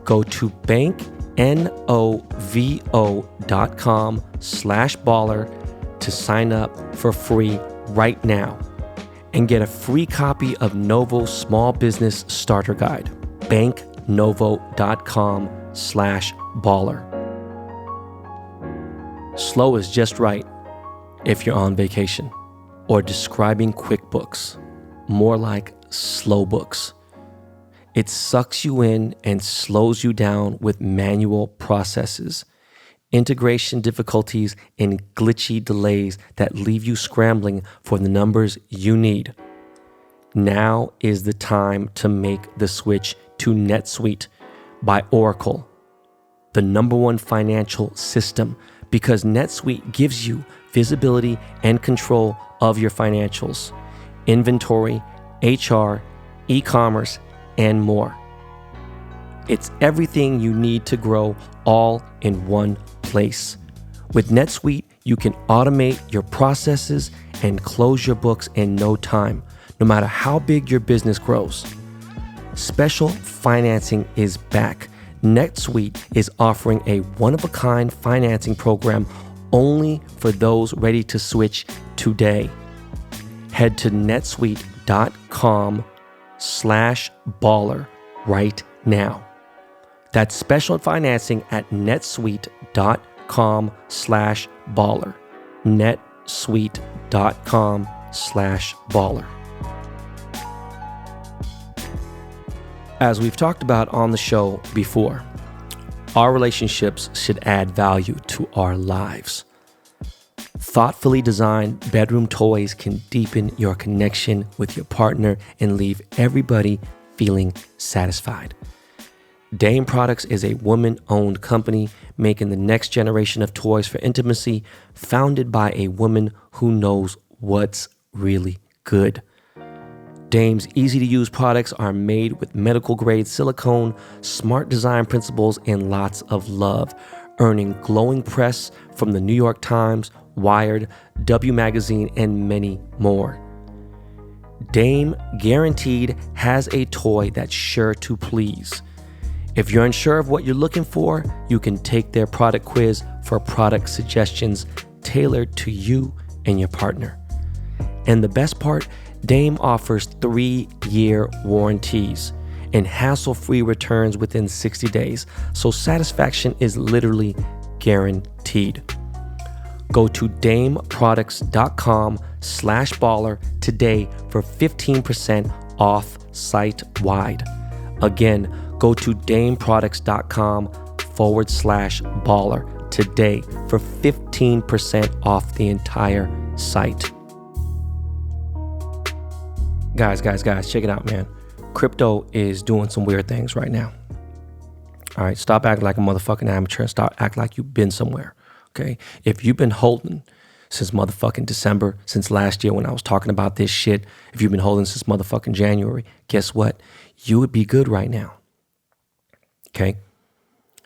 Go to banknovo.com/baller to sign up for free right now and get a free copy of Novo's Small Business Starter Guide. banknovo.com/baller. Slow is just right if you're on vacation, or describing QuickBooks, more like slow books. It sucks you in and slows you down with manual processes, integration difficulties, and glitchy delays that leave you scrambling for the numbers you need. Now is the time to make the switch to NetSuite by Oracle, the #1 financial system, because NetSuite gives you visibility and control of your financials, inventory, HR, e-commerce, and more. It's everything you need to grow all in one place. With NetSuite, you can automate your processes and close your books in no time, no matter how big your business grows. Special financing is back. NetSuite is offering a one-of-a-kind financing program only for those ready to switch today. Head to netsuite.com/baller right now. That's special financing at netsuite.com/baller. netsuite.com/baller. As we've talked about on the show before, our relationships should add value to our lives. Thoughtfully designed bedroom toys can deepen your connection with your partner and leave everybody feeling satisfied. Dame Products is a woman-owned company making the next generation of toys for intimacy, founded by a woman who knows what's really good. Dame's easy-to-use products are made with medical-grade silicone, smart design principles, and lots of love, earning glowing press from the New York Times, Wired, W Magazine, and many more. Dame guaranteed has a toy that's sure to please. If you're unsure of what you're looking for, you can take their product quiz for product suggestions tailored to you and your partner. And the best part, Dame offers 3-year warranties and hassle-free returns within 60 days, so satisfaction is literally guaranteed. Go to dameproducts.com/baller today for 15% off site-wide. Again, go to dameproducts.com/baller today for 15% off the entire site. Guys, check it out, man. Crypto is doing some weird things right now. All right, stop acting like a motherfucking amateur and start acting like you've been somewhere, okay? If you've been holding since motherfucking December, since last year when I was talking about this shit, if you've been holding since motherfucking January, guess what? You would be good right now, okay?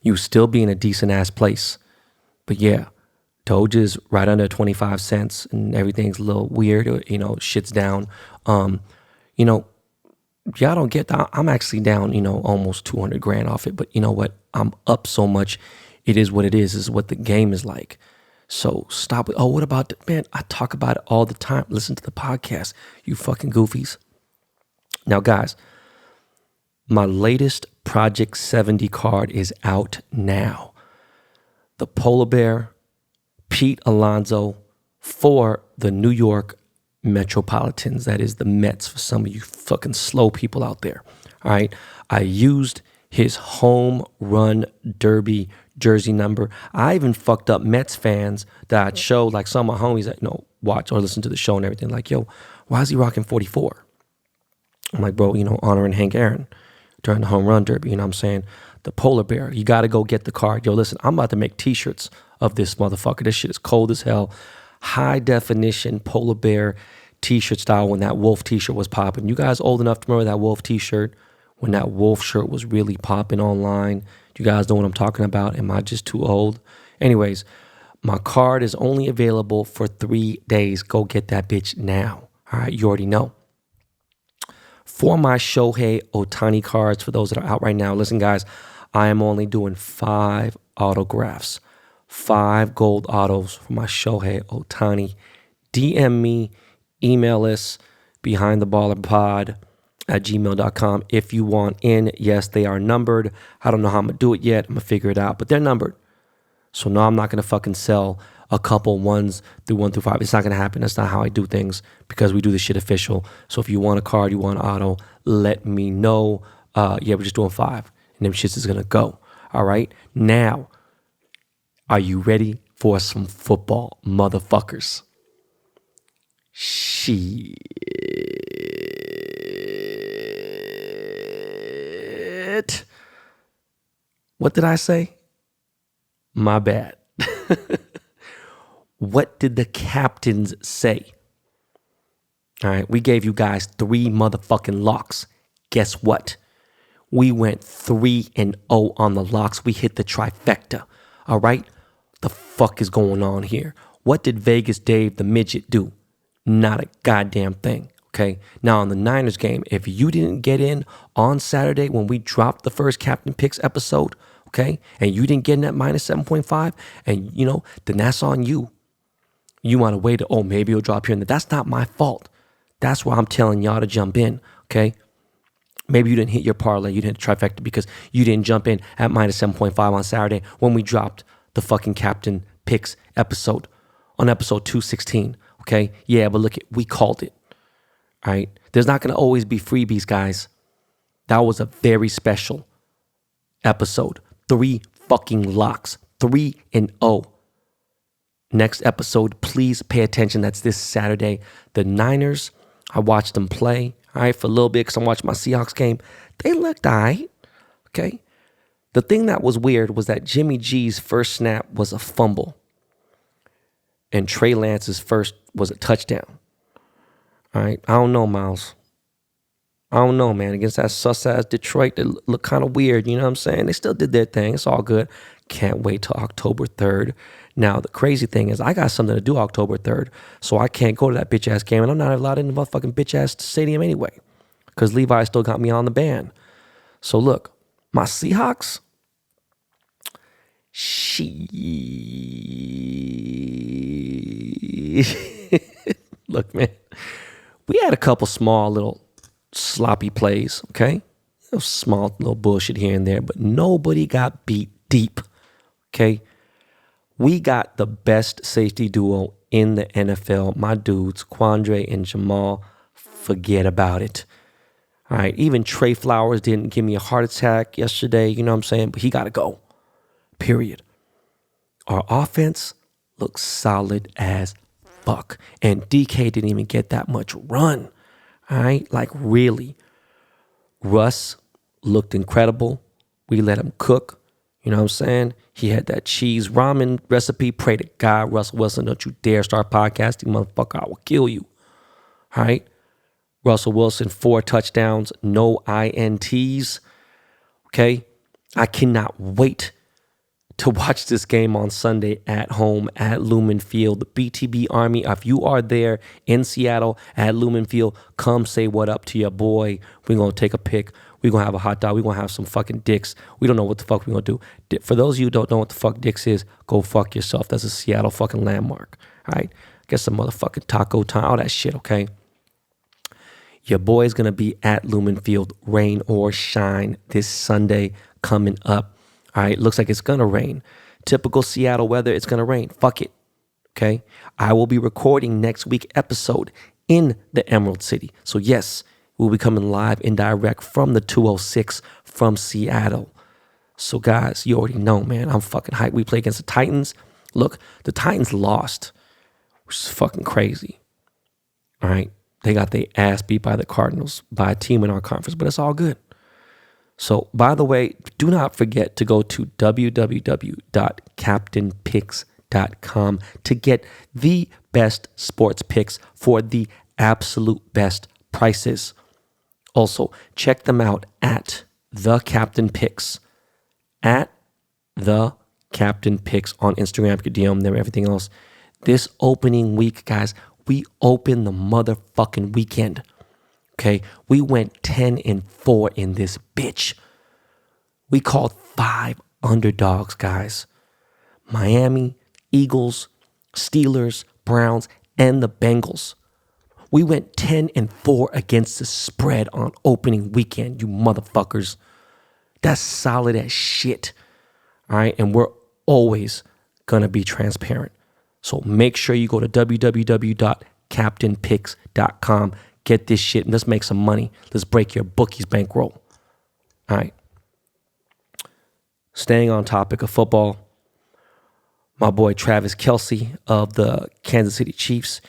You would still be in a decent-ass place. But yeah, Doge is right under 25 cents and everything's a little weird, shit's down. Y'all don't get that. I'm actually down, almost 200 grand off it. But you know what? I'm up so much. It is what it is. This is what the game is like. So stop it. Oh, what about man? I talk about it all the time. Listen to the podcast, you fucking goofies. Now, guys, my latest Project 70 card is out now. The Polar Bear, Pete Alonso for the New York Metropolitans. That is the Mets for some of you fucking slow people out there. All right. I used his home run derby jersey number. I even fucked up Mets fans that I'd show, like some of my homies that, watch or listen to the show and everything. Like, yo, why is he rocking 44? I'm like, bro, honoring Hank Aaron during the home run derby. You know what I'm saying? The Polar Bear, you got to go get the card. Yo, listen, I'm about to make t-shirts of this motherfucker. This shit is cold as hell. High definition Polar Bear t-shirt style when that wolf t-shirt was popping. You guys old enough to remember that wolf t-shirt when that wolf shirt was really popping online? You guys know what I'm talking about? Am I just too old? Anyways, my card is only available for 3 days. Go get that bitch now. All right, you already know. For my Shohei Ohtani cards, for those that are out right now, listen, guys, I am only doing 5 autographs, 5 gold autos for my Shohei Ohtani. DM me, email us, behindtheballerpod@gmail.com if you want in. Yes, they are numbered. I don't know how I'm going to do it yet. I'm going to figure it out, but they're numbered. So no, I'm not going to fucking sell a couple 1s through 1 through 5. It's not going to happen. That's not how I do things because we do this shit official. So if you want a card, you want an auto, let me know. We're just doing 5. And them shits is going to go. All right. Now, are you ready for some football, motherfuckers? Shit. What did I say? My bad. What did the captains say? All right, we gave you guys 3 motherfucking locks. Guess what? We went 3-0 on the locks. We hit the trifecta. All right? The fuck is going on here? What did Vegas Dave the midget do? Not a goddamn thing. Okay? Now on the Niners game, if you didn't get in on Saturday when we dropped the first Captain Picks episode, okay, and you didn't get in at minus 7.5, and then that's on you. You want to wait, maybe it'll drop here and there. That's not my fault. That's why I'm telling y'all to jump in, okay? Maybe you didn't hit your parlay, you didn't hit trifecta because you didn't jump in at minus 7.5 on Saturday when we dropped the fucking Captain Picks episode on episode 216, okay? Yeah, but look, we called it, all right? There's not going to always be freebies, guys. That was a very special episode. 3 fucking locks, 3-0. Next episode, please pay attention. That's this Saturday. The Niners, I watched them play, all right, for a little bit because I'm watching my Seahawks game. They looked all right, okay? The thing that was weird was that Jimmy G's first snap was a fumble and Trey Lance's first was a touchdown, all right? I don't know, Miles. I don't know, man. Against that sus-ass Detroit, they look kind of weird, you know what I'm saying? They still did their thing. It's all good. Can't wait till October 3rd. Now, the crazy thing is I got something to do October 3rd, so I can't go to that bitch-ass game, and I'm not allowed in the motherfucking bitch-ass stadium anyway because Levi still got me on the ban. So, look, my Seahawks, look, man, we had a couple small little sloppy plays, okay? Small little bullshit here and there, but nobody got beat deep, okay? We got the best safety duo in the NFL. My dudes, Quandre and Jamal, forget about it. All right, even Trey Flowers didn't give me a heart attack yesterday, you know what I'm saying? But he got to go, period. Our offense looks solid as fuck. And DK didn't even get that much run. All right, like really. Russ looked incredible. We let him cook. You know what I'm saying? He had that cheese ramen recipe. Pray to God, Russell Wilson, don't you dare start podcasting, motherfucker. I will kill you. All right? Russell Wilson, 4 touchdowns, no INTs. Okay? I cannot wait to watch this game on Sunday at home at Lumen Field. The BTB Army, if you are there in Seattle at Lumen Field, come say what up to your boy. We're going to take a pic. We're going to have a hot dog. We're going to have some fucking dicks. We don't know what the fuck we're going to do. For those of you who don't know what the fuck dicks is, go fuck yourself. That's a Seattle fucking landmark. All right? Get some motherfucking taco time, all that shit, okay? Your boy's going to be at Lumen Field, rain or shine, this Sunday coming up. All right, looks like it's going to rain. Typical Seattle weather, it's going to rain. Fuck it. Okay? I will be recording next week's episode in the Emerald City. So yes, we'll be coming live and direct from the 206 from Seattle. So guys, you already know, man, I'm fucking hyped. We play against the Titans. Look, the Titans lost, which is fucking crazy. All right? They got their ass beat by the Cardinals, by a team in our conference, but it's all good. So, by the way, do not forget to go to www.captainpicks.com to get the best sports picks for the absolute best prices. Also, check them out at The Captain Picks. At The Captain Picks on Instagram. You can DM them, everything else. This opening week, guys, we open the motherfucking weekend. Okay, we went 10-4 in this bitch. We called 5 underdogs, guys. Miami, Eagles, Steelers, Browns, and the Bengals. We went 10-4 against the spread on opening weekend, you motherfuckers. That's solid as shit. All right, and we're always gonna be transparent. So make sure you go to www.captainpicks.com. Get this shit and let's make some money. Let's break your bookie's bankroll. All right. Staying on topic of football, my boy Travis Kelce of the Kansas City Chiefs,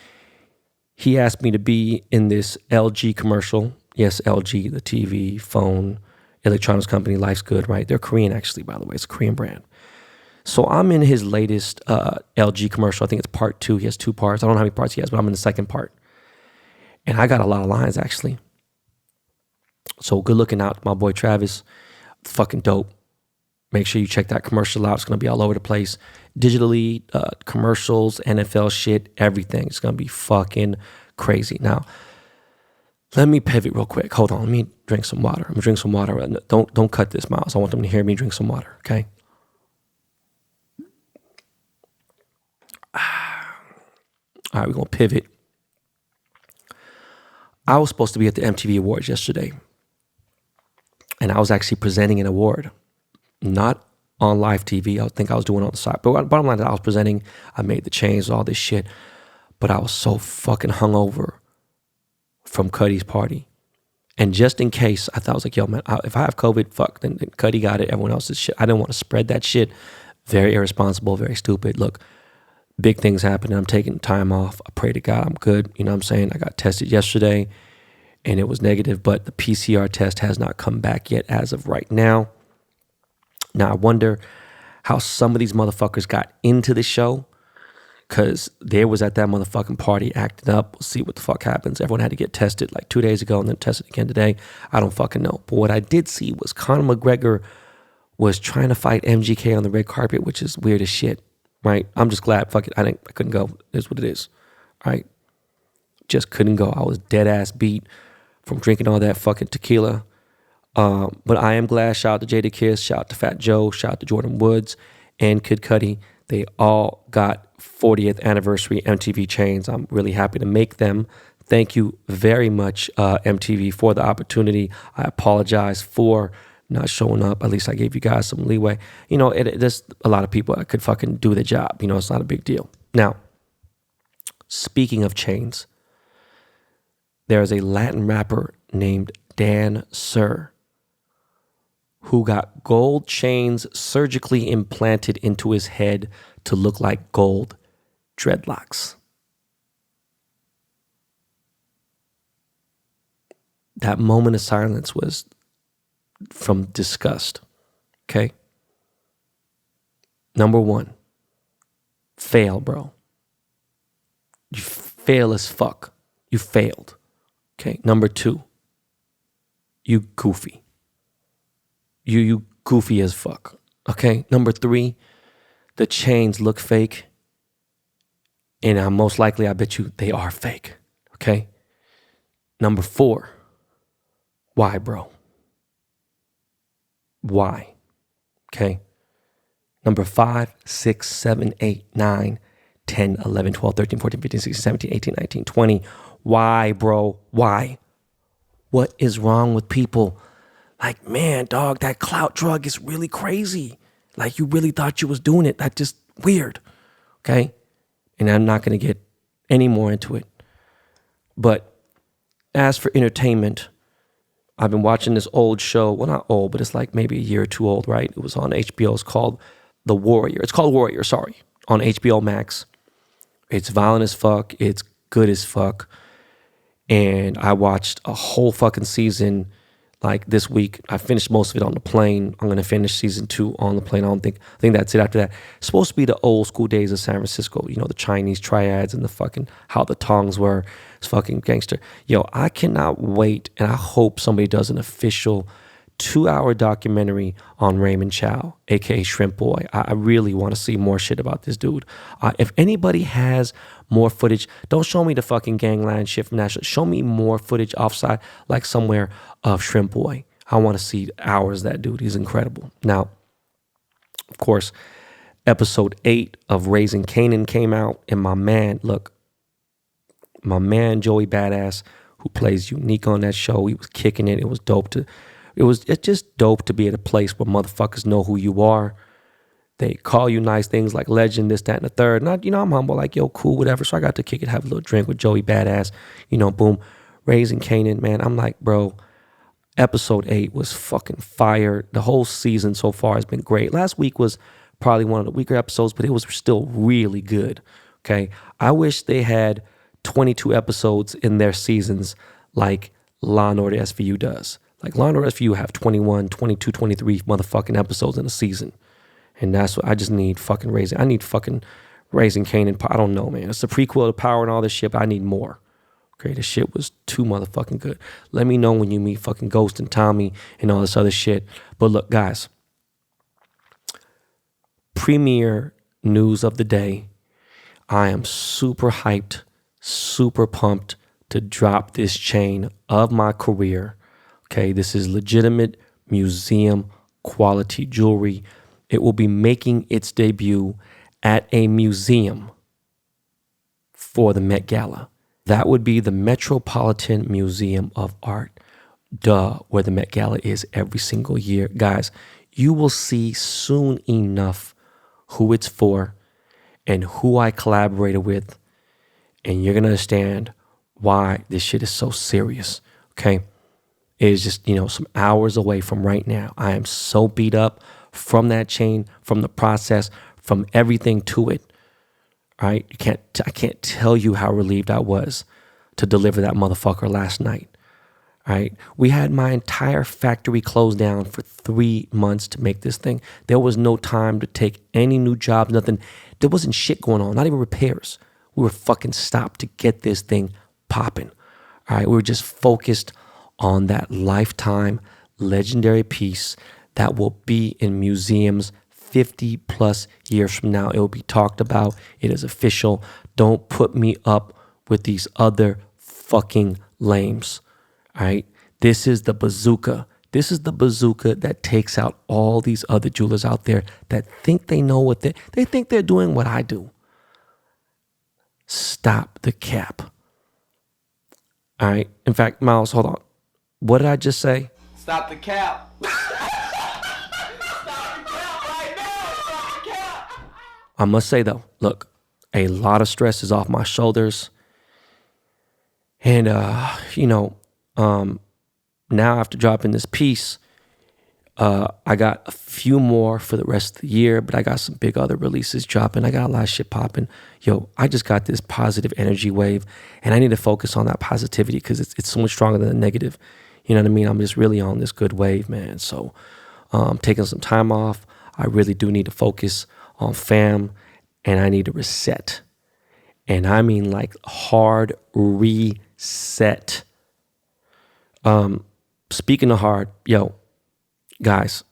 he asked me to be in this LG commercial. Yes, LG, the TV, phone, electronics company, life's good, right? They're Korean, actually, by the way. It's a Korean brand. So I'm in his latest LG commercial. I think it's part 2. He has 2 parts. I don't know how many parts he has, but I'm in the second part. And I got a lot of lines, actually. So good looking out, my boy Travis. Fucking dope. Make sure you check that commercial out. It's going to be all over the place. Digitally, commercials, NFL shit, everything. It's going to be fucking crazy. Now, let me pivot real quick. Hold on. Let me drink some water. I'm going to drink some water. Don't cut this, Miles. I want them to hear me drink some water, okay? All right, we're going to pivot. I was supposed to be at the MTV Awards yesterday, and I was actually presenting an award, not on live TV. I think I was doing it on the side. But bottom line, I was presenting. I made the change, all this shit, but I was so fucking hungover from Cudi's party. And just in case, I thought, I was like, yo, man, if I have COVID, fuck, then Cudi got it. Everyone else's shit. I didn't want to spread that shit. Very irresponsible, very stupid. Look, big things happening. I'm taking time off. I pray to God I'm good. You know what I'm saying? I got tested yesterday and it was negative, but the PCR test has not come back yet as of right now. Now, I wonder how some of these motherfuckers got into the show, because they was at that motherfucking party acting up. We'll see what the fuck happens. Everyone had to get tested like 2 days ago and then tested again today. I don't fucking know. But what I did see was Conor McGregor was trying to fight MGK on the red carpet, which is weird as shit, right? I'm just glad, fuck it, I couldn't go. It is what it is, right? Just couldn't go. I was dead ass beat from drinking all that fucking tequila. But I am glad. Shout out to Jada Kiss, shout out to Fat Joe, shout out to Jordan Woods and Kid Cudi. They all got 40th anniversary MTV chains. I'm really happy to make them. Thank you very much, MTV, for the opportunity. I apologize for not showing up. At least I gave you guys some leeway. You know, there's a lot of people that could fucking do the job. You know, it's not a big deal. Now, speaking of chains, there's a Latin rapper named Dan Sir who got gold chains surgically implanted into his head to look like gold dreadlocks. That moment of silence was from disgust, okay? Number one, fail, bro. You fail as fuck. You failed, okay? Number two, you goofy. You goofy as fuck, okay? Number three, the chains look fake, and most likely, I bet you they are fake, okay? Number four, why, bro? Why? Okay? Number 5, 6, 7, 8, 9, 10, 11, 12, 13, 14, 15, 16, 17, 18, 19, 20. Why, bro? Why? What is wrong with people? Like, man, dog, that clout drug is really crazy. Like, you really thought you was doing it. That's just weird. Okay? And I'm not going to get any more into it. But as for entertainment, I've been watching this old show. Well, not old, but it's like maybe a year or two old, right? It was on HBO. It's called The Warrior. It's called Warrior, sorry, on HBO Max. It's violent as fuck. It's good as fuck. And I watched a whole fucking season like this week. I finished most of it on the plane. I'm going to finish season 2 on the plane. I think that's it after that. It's supposed to be the old school days of San Francisco. You know, the Chinese triads and the fucking, how the tongs were. It's fucking gangster. Yo, I cannot wait. And I hope somebody does an official 2-hour documentary on Raymond Chow, aka Shrimp Boy. I really want to see more shit about this dude. If anybody has more footage, don't show me the fucking gangland shit from National. Show me more footage offside, like somewhere, of Shrimp Boy. I want to see hours of that dude. He's incredible. Now, of course, episode 8 of Raising Kanan came out, and my man Joey Badass, who plays Unique on that show, he was kicking it. It was dope it's just dope to be at a place where motherfuckers know who you are. They call you nice things like legend, this, that, and the third. And I'm humble, like, yo, cool, whatever. So I got to kick it, have a little drink with Joey Badass, boom. Raising Kanan, man. I'm like, bro, episode 8 was fucking fire. The whole season so far has been great. Last week was probably one of the weaker episodes, but it was still really good, okay? I wish they had 22 episodes in their seasons like Law & Order SVU does. Like Law & Order SVU have 21, 22, 23 motherfucking episodes in a season. And that's what I just need fucking Raising. I need fucking Raising Kanan. I don't know, man. It's the prequel to Power and all this shit, but I need more. Okay, this shit was too motherfucking good. Let me know when you meet fucking Ghost and Tommy and all this other shit. But look, guys. Premiere news of the day. I am super hyped, super pumped to drop this chain of my career. Okay, this is legitimate museum quality jewelry. It will be making its debut at a museum for the Met Gala. That would be the Metropolitan Museum of Art, where the Met Gala is every single year. Guys, you will see soon enough who it's for and who I collaborated with, and you're going to understand why this shit is so serious, okay? It is just, some hours away from right now. I am so beat up from that chain, from the process, from everything to it. All right? I can't tell you how relieved I was to deliver that motherfucker last night. All right? We had my entire factory closed down for 3 months to make this thing. There was no time to take any new jobs, nothing. There wasn't shit going on, not even repairs. We were fucking stopped to get this thing popping. All right? We were just focused on that lifetime legendary piece that will be in museums 50 plus years from now. It will be talked about. It is official. Don't put me up with these other fucking lames. All right. This is the bazooka. This is the bazooka that takes out all these other jewelers out there that think they know what they think they're doing what I do. Stop the cap. All right. In fact, Miles, hold on. What did I just say? Stop the cap. Stop the cap right now. Stop the cap. I must say, though, look, a lot of stress is off my shoulders. And, now after dropping this piece, I got a few more for the rest of the year, but I got some big other releases dropping. I got a lot of shit popping. Yo, I just got this positive energy wave, and I need to focus on that positivity because it's so much stronger than the negative. You know what I mean? I'm just really on this good wave, man. So taking some time off. I really do need to focus on fam, and I need to reset. And I mean like hard reset. Speaking of hard, yo, guys,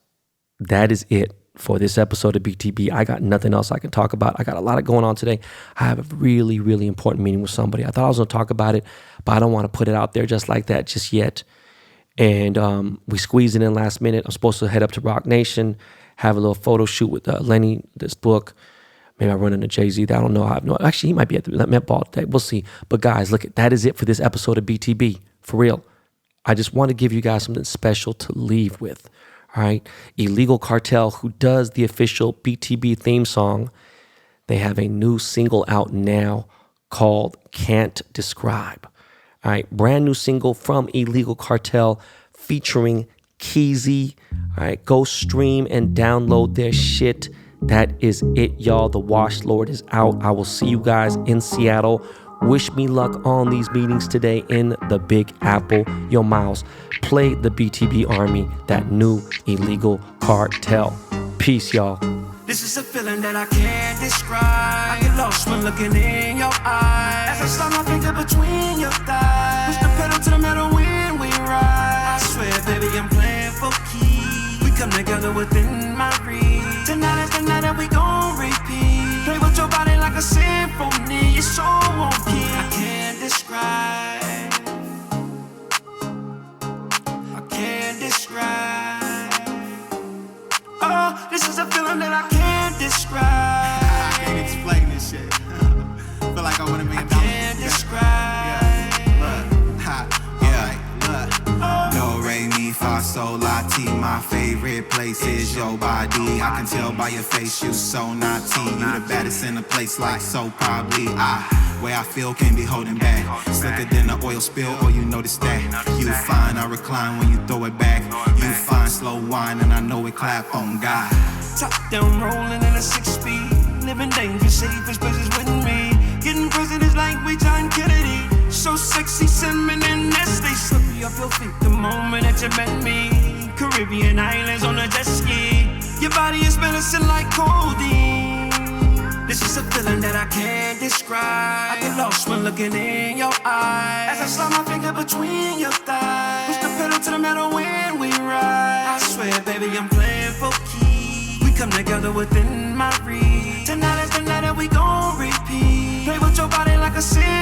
that is it for this episode of BTB. I got nothing else I can talk about. I got a lot going on today. I have a really, really important meeting with somebody. I thought I was going to talk about it, but I don't want to put it out there just like that just yet. And we squeezed it in last minute. I'm supposed to head up to Rock Nation, have a little photo shoot with Lenny, this book. Maybe I run into Jay-Z. I don't know. I have no. Actually, he might be at the Met Ball today. We'll see. But guys, look, that is it for this episode of BTB. For real. I just want to give you guys something special to leave with. All right. Illegal Kartel, who does the official BTB theme song, they have a new single out now called Can't Describe. All right. Brand new single from Illegal Kartel featuring Quisey. All right. Go stream and download their shit. That is it, y'all. The Wash Lord is out. I will see you guys in Seattle. Wish me luck on these meetings today in the Big Apple. Yo, Miles, play the BTB Army, that new Illegal Kartel. Peace, y'all. This is a feeling that I can't describe. I get lost when looking in your eyes. As I slide my finger between your thighs, push the pedal to the metal when we ride. I swear, baby, I'm playing for keys. We come together within my reach. Tonight is the night that we gon' repeat. Play with your body like a symphony. You're so on key. I can't describe. I can't describe. Oh, this is a feeling that I can't describe. I can't explain this shit. Feel like I wanna be a I can't describe. Look, look. Do, re, mi, fa, sol, la, ti. My favorite place is your body. I can tell by your face you so naughty. You the baddest in the place, like so probably. Way I feel can't be holding back. Slicker than the oil spill, or you notice that. You fine, I recline when you throw it back. You fine, slow wine, and I know it clap on God. Top down, rolling in a 6-speed. Living dangerous, safest places with me. Getting presidents like we John Kennedy. So sexy, cinnamon and nasty. Slippy off your feet the moment that you met me. Caribbean islands on a jet ski. Your body is medicine like codeine. This is a feeling that I can't describe. I get lost when looking in your eyes. As I slide my finger between your thighs, push the pedal to the metal when we ride. I swear, baby, I'm playing for keys. We come together within my reach. Tonight is the night that we gon' repeat. Play with your body like a sin.